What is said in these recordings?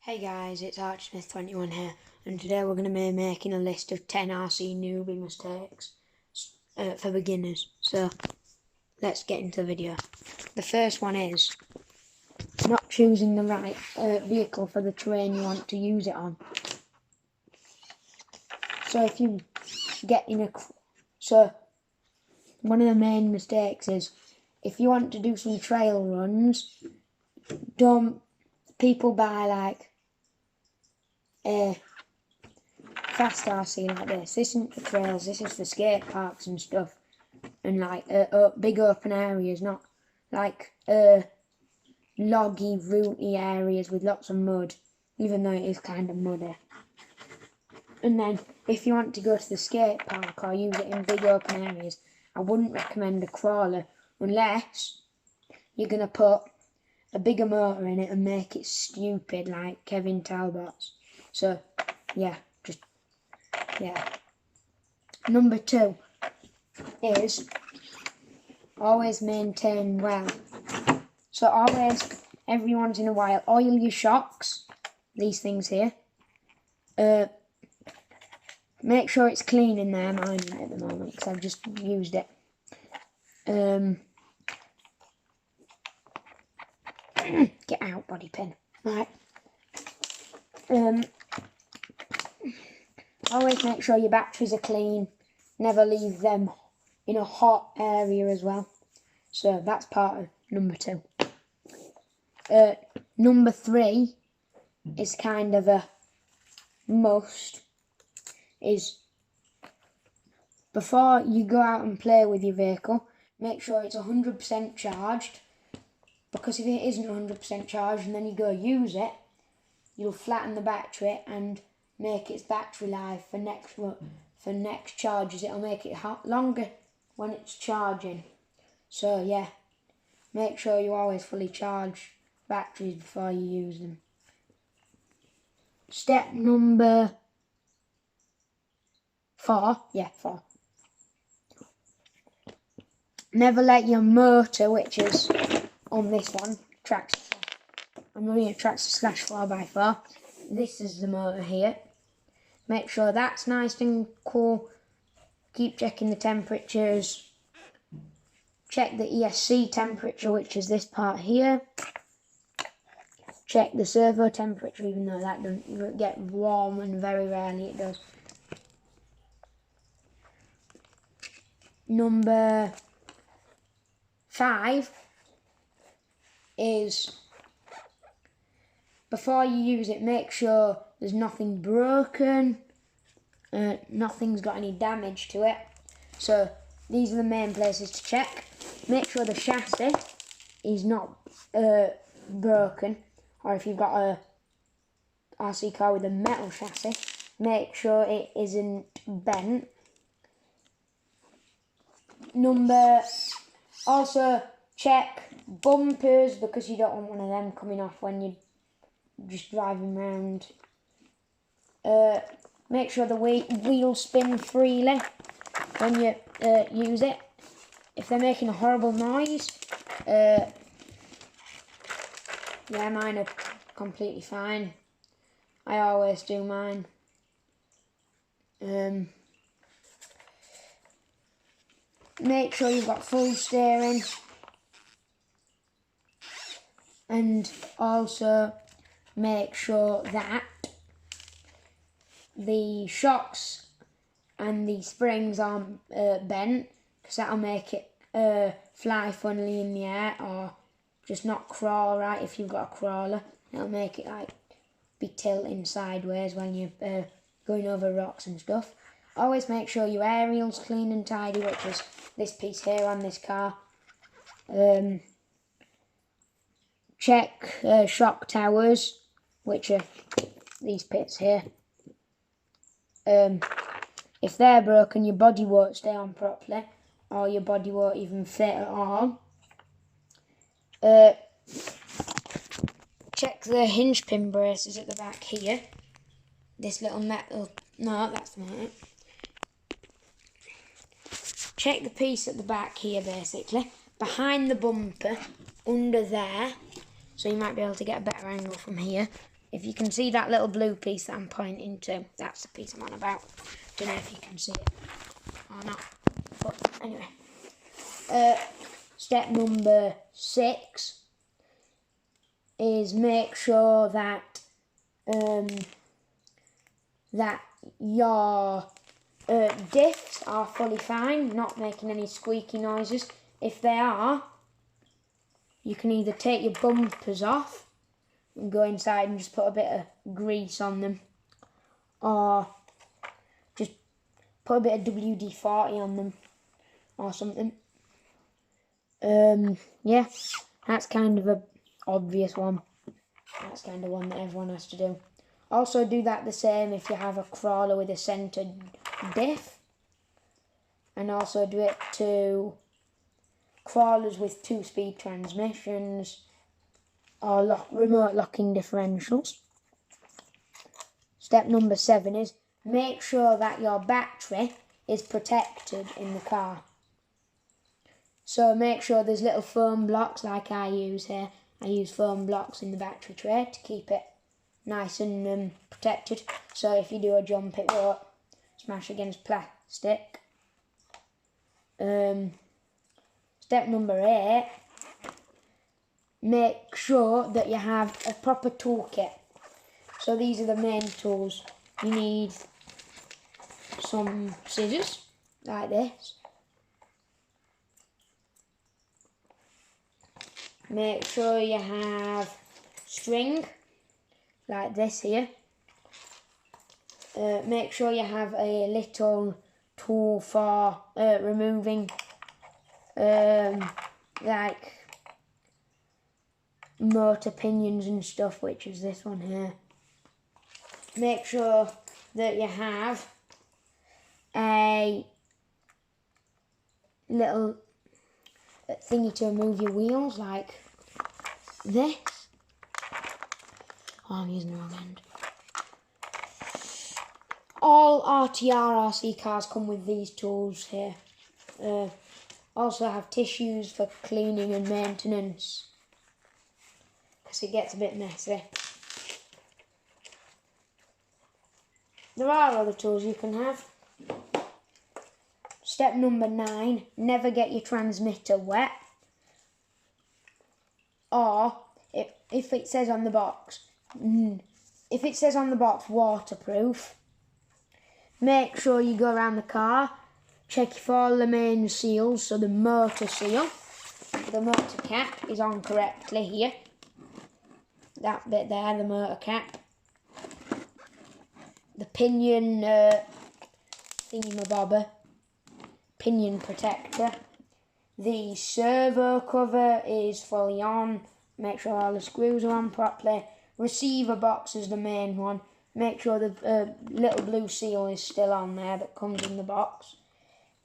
Hey guys, it's Archsmith21 here, and today we're going to be making a list of 10 RC newbie mistakes for beginners. So, let's get into the video. The first one is not choosing the right vehicle for the terrain you want to use it on. So if you get in a... So, one of the main mistakes is, if you want to do some trail runs, people buy like a fast RC like this. This isn't for trails, this is for skate parks and stuff, and like big open areas, not like loggy, rooty areas with lots of mud, even though it is kind of muddy. And then if you want to go to the skate park or use it in big open areas, I wouldn't recommend a crawler unless you're going to put a bigger motor in it and make it stupid like Kevin Talbot's. So, yeah. Number 2 is always maintain well. So always, every once in a while, oil your shocks, these things here. Make sure it's clean in there, mine isn't at the moment because I've just used it. Get out, body pin. Right. Always make sure your batteries are clean. Never leave them in a hot area as well. So that's part of number 2. Number 3 is kind of a must. Is before you go out and play with your vehicle, make sure it's 100% charged. Because if it isn't 100% charged and then you go use it, you'll flatten the battery and make its battery life for next charges. It'll make it longer when it's charging. So yeah, make sure you always fully charge batteries before you use them. Step number 4. Never let your motor, which is on this one, I'm running a Traxxas Slash 4x4. This is the motor here. Make sure that's nice and cool. Keep checking the temperatures. Check the ESC temperature, which is this part here. Check the servo temperature, even though that doesn't get warm, and very rarely it does. Number 5 is, before you use it, make sure there's nothing broken, nothing's got any damage to it. So these are the main places to check. Make sure the chassis is not broken, or if you've got a RC car with a metal chassis, make sure it isn't bent. Also check bumpers, because you don't want one of them coming off when you're just driving around. Make sure the wheels spin freely when you use it. If they're making a horrible noise, yeah, mine are completely fine. I always do mine. Make sure you've got full steering, and also make sure that the shocks and the springs aren't bent, because that'll make it fly funnily in the air, or just not crawl right if you've got a crawler. It'll make it like be tilting sideways when you're going over rocks and stuff. Always make sure your aerial's clean and tidy, which is this piece here on this car. Check shock towers, which are these pits here. If they're broken, your body won't stay on properly, or your body won't even fit at all. Check the hinge pin braces at the back here. This little metal, no, that's not it. Check the piece at the back here, basically, behind the bumper, under there, so you might be able to get a better angle from here. if you can see that little blue piece that I'm pointing to, that's the piece I'm on about. Don't know if you can see it or not. But anyway. Step number 6 is make sure that that your diffs are fully fine, not making any squeaky noises. If they are, you can either take your bumpers off and go inside and just put a bit of grease on them, or just put a bit of WD-40 on them or something. Yeah, that's kind of a obvious one. That's kind of one that everyone has to do. Also do that the same if you have a crawler with a centered diff. And also do it to crawlers with 2-speed transmissions or remote locking differentials. Step number 7 is make sure that your battery is protected in the car. So make sure there's little foam blocks like I use here. I use foam blocks in the battery tray to keep it nice and protected. So if you do a jump, it won't smash against plastic. Step number 8, make sure that you have a proper toolkit. So these are the main tools. You need some scissors, like this. Make sure you have string, like this here. Make sure you have a little tool for removing like motor pinions and stuff, which is this one here. Make sure that you have a little thingy to remove your wheels, like this. Oh, I'm using the wrong end. All RC cars come with these tools here. Also have tissues for cleaning and maintenance, because it gets a bit messy. There are other tools you can have. Step number 9, never get your transmitter wet. Or if it says on the box, waterproof, make sure you go around the car, check if all the main seals, so the motor seal, the motor cap is on correctly here. That bit there, the motor cap. The pinion thingamabobber, pinion protector. The servo cover is fully on. Make sure all the screws are on properly. Receiver box is the main one. Make sure the little blue seal is still on there that comes in the box.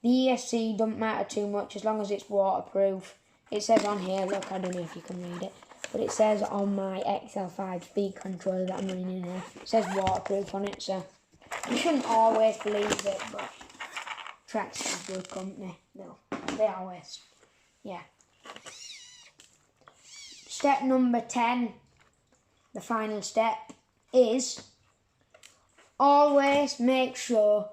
The ESC doesn't matter too much as long as it's waterproof. It says on here, look, I don't know if you can read it, but it says on my XL5 speed controller that I'm running in here, it says waterproof on it, so you shouldn't always believe it, but Trax is a good company. No, they always, yeah. Step number 10, the final step, is always make sure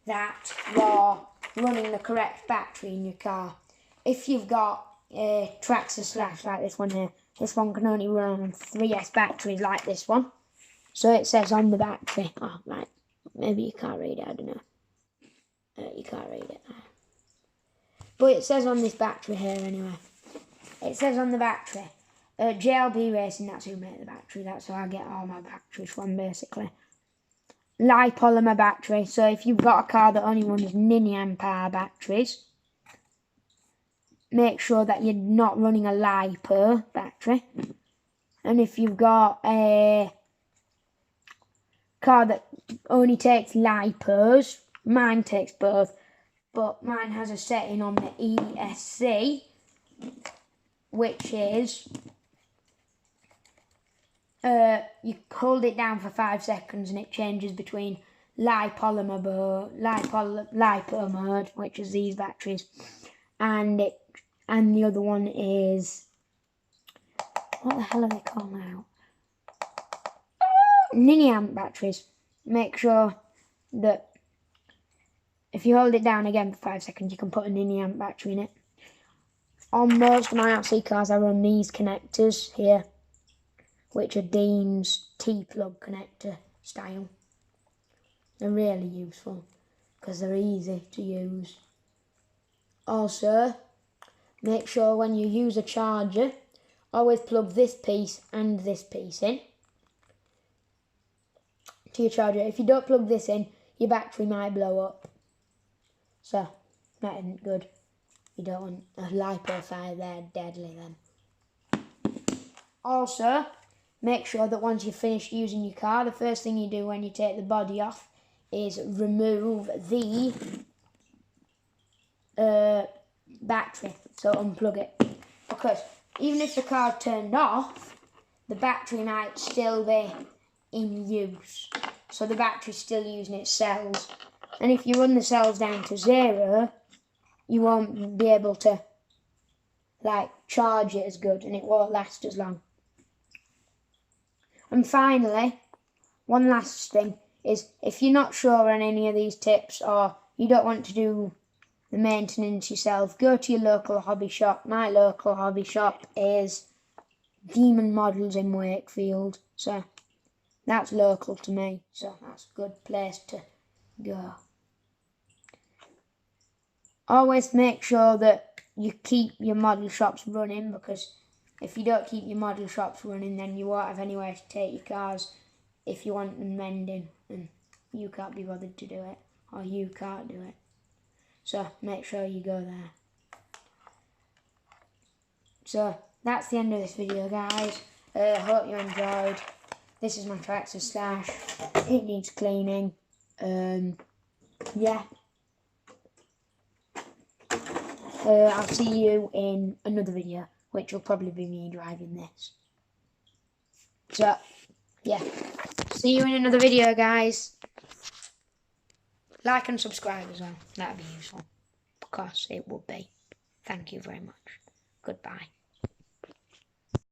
that you're running the correct battery in your car. If you've got a Traxxas Slash like this one here, this one can only run on 3S batteries like this one. So it says on the battery, oh right, maybe you can't read it, I don't know. You can't read it. But it says on this battery here anyway. It says on the battery, JLB Racing, that's who made the battery, that's who I get all my batteries from basically. Lipolymer battery, so if you've got a car that only runs 9 Ah batteries, make sure that you're not running a LiPo battery. And if you've got a car that only takes LiPos, mine takes both, but mine has a setting on the ESC, which is you hold it down for 5 seconds and it changes between lipo mode, which is these batteries, and the other one is, what the hell are they called now? mini amp batteries, make sure that if you hold it down again for 5 seconds, you can put a mini amp battery in it. On most of my RC cars, I run these connectors here, which are Dean's T-plug connector style. They're really useful because they're easy to use. Also, make sure when you use a charger, always plug this piece and this piece in to your charger. If you don't plug this in, your battery might blow up. So, that isn't good. You don't want a lipo fire there, deadly then. Also, make sure that once you've finished using your car, the first thing you do when you take the body off is remove the battery. So unplug it. Because even if the car's turned off, the battery might still be in use. So the battery's still using its cells. And if you run the cells down to 0, you won't be able to charge it as good and it won't last as long. And finally, one last thing is if you're not sure on any of these tips or you don't want to do the maintenance yourself, go to your local hobby shop. My local hobby shop is Demon Models in Wakefield, so that's local to me, so that's a good place to go. Always make sure that you keep your model shops running, because if you don't keep your model shops running, then you won't have anywhere to take your cars if you want them mending and you can't be bothered to do it, or you can't do it. So make sure you go there. So that's the end of this video, guys. Hope you enjoyed. This is my tractor slash. It needs cleaning. Yeah. I'll see you in another video, which will probably be me driving this. So, yeah. See you in another video, guys. Like and subscribe as well. That'd be useful. Of course, it would be. Thank you very much. Goodbye.